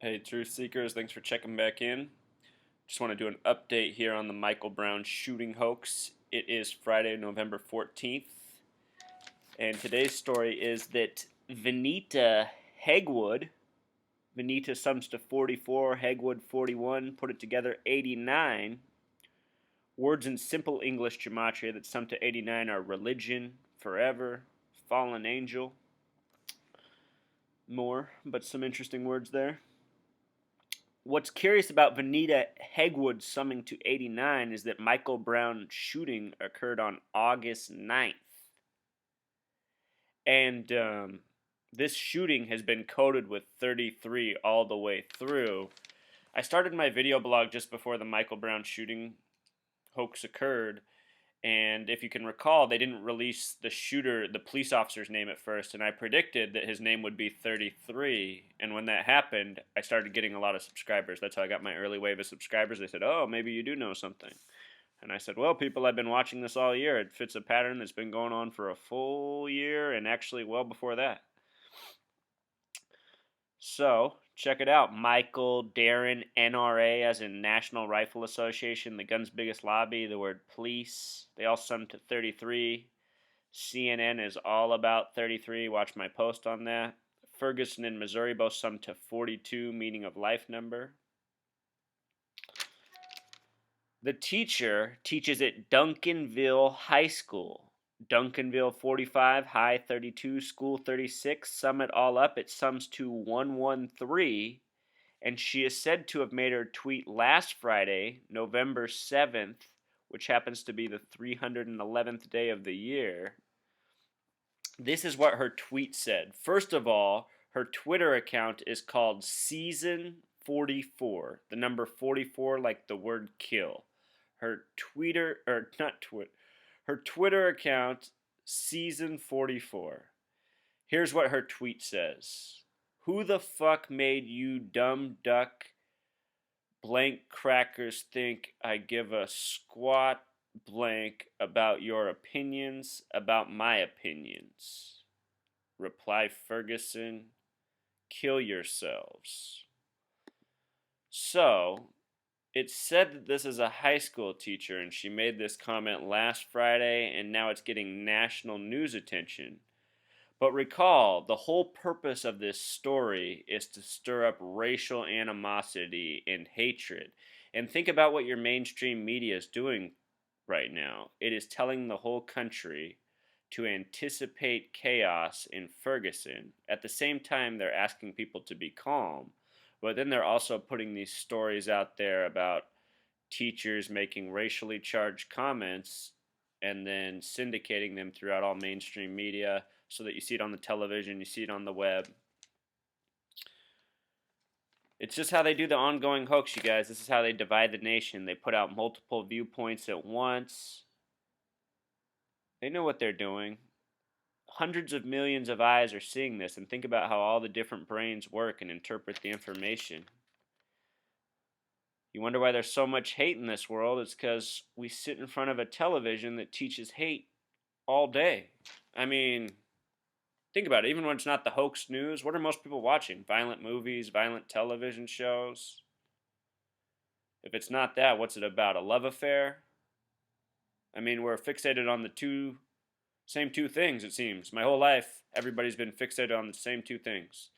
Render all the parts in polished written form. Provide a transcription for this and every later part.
Hey, Truth Seekers, thanks for checking back in. Just want to do an update here on the Michael Brown shooting hoax. It is Friday, November 14th, and today's story is that Vinita Hegwood, Vinita sums to 44, Hegwood 41, put it together 89. Words in simple English gematria that sum to 89 are religion, forever, fallen angel, more, but some interesting words there. What's curious about Vinita Hegwood summing to 89 is that Michael Brown's shooting occurred on August 9th. And this shooting has been coded with 33 all the way through. I started my video blog just before the Michael Brown shooting hoax occurred. And if you can recall, they didn't release the police officer's name at first, and I predicted that his name would be 33. And when that happened, I started getting a lot of subscribers. That's how I got my early wave of subscribers. They said, "Oh, maybe you do know something." And I said, "Well, people, I've been watching this all year. It fits a pattern that's been going on for a full year, and actually well before that." So, check it out. Michael, Darren, NRA, as in National Rifle Association, the gun's biggest lobby, the word police. They all sum to 33. CNN is all about 33. Watch my post on that. Ferguson and Missouri both sum to 42, meaning of life number. The teacher teaches at Duncanville High School. Duncanville 45, high 32, school 36, sum it all up, it sums to 113, and she is said to have made her tweet last Friday, November 7th, which happens to be the 311th day of the year. This is what her tweet said. First of all, her Twitter account is called Season 44, the number 44 like the word kill. Her Twitter account, Season 44. Here's what her tweet says. "Who the fuck made you dumb duck blank crackers think I give a squat blank about your opinions, about my opinions? Reply Ferguson, kill yourselves." So, it's said that this is a high school teacher, and she made this comment last Friday, and now it's getting national news attention. But recall, the whole purpose of this story is to stir up racial animosity and hatred. And think about what your mainstream media is doing right now. It is telling the whole country to anticipate chaos in Ferguson. At the same time, they're asking people to be calm. But then they're also putting these stories out there about teachers making racially charged comments and then syndicating them throughout all mainstream media so that you see it on the television, you see it on the web. It's just how they do the ongoing hoax, you guys. This is how they divide the nation. They put out multiple viewpoints at once. They know what they're doing. Hundreds of millions of eyes are seeing this, and think about how all the different brains work and interpret the information. You wonder why there's so much hate in this world? It's because we sit in front of a television that teaches hate all day. I mean, think about it. Even when it's not the hoax news, what are most people watching? Violent movies, violent television shows? If it's not that, what's it about? A love affair? I mean, we're fixated on the same two things, it seems. My whole life, everybody's been fixated on the same two things.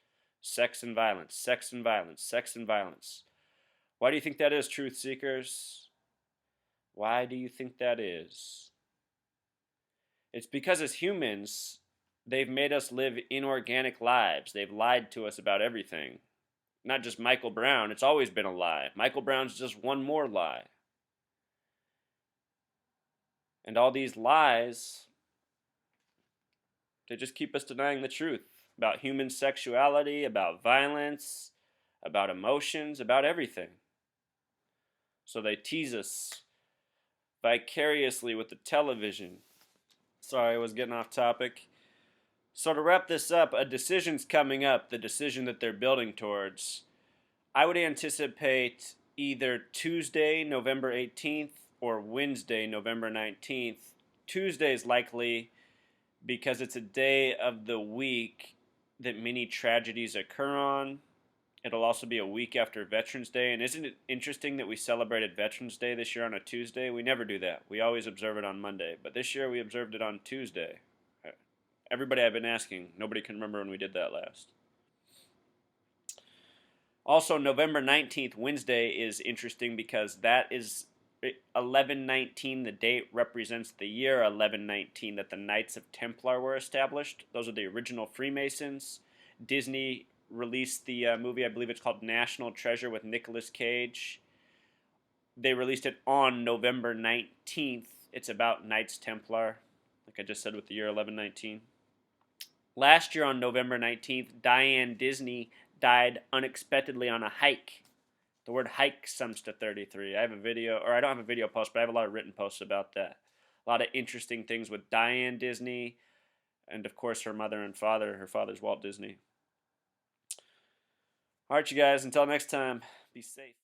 Sex and violence, sex and violence, sex and violence. Why do you think that is, truth seekers? Why do you think that is? It's because as humans, they've made us live inorganic lives. They've lied to us about everything. Not just Michael Brown, it's always been a lie. Michael Brown's just one more lie. And all these lies, they just keep us denying the truth about human sexuality, about violence, about emotions, about everything. So they tease us vicariously with the television. Sorry, I was getting off topic. So to wrap this up, a decision's coming up, the decision that they're building towards. I would anticipate either Tuesday, November 18th, or Wednesday, November 19th. Tuesday is likely because it's a day of the week that many tragedies occur on, It'll also be a week after Veterans Day. And isn't it interesting that we celebrated Veterans Day this year on a Tuesday? We never do that. We always observe it on Monday. But this year we observed it on Tuesday. Everybody I've been asking, nobody can remember when we did that last. Also, November 19th, Wednesday, is interesting because that is 1119. The date represents the year 1119 that the Knights of Templar were established. Those are the original Freemasons. Disney released the movie, I believe it's called National Treasure with Nicolas Cage. They released it on November 19th. It's about Knights Templar, like I just said with the year 1119. Last year on November 19th, Diane Disney died unexpectedly on a hike. The word hike sums to 33. I have a video, or I don't have a video post, but I have a lot of written posts about that. A lot of interesting things with Diane Disney, and of course her mother and father. Her father's Walt Disney. All right, you guys, until next time, be safe.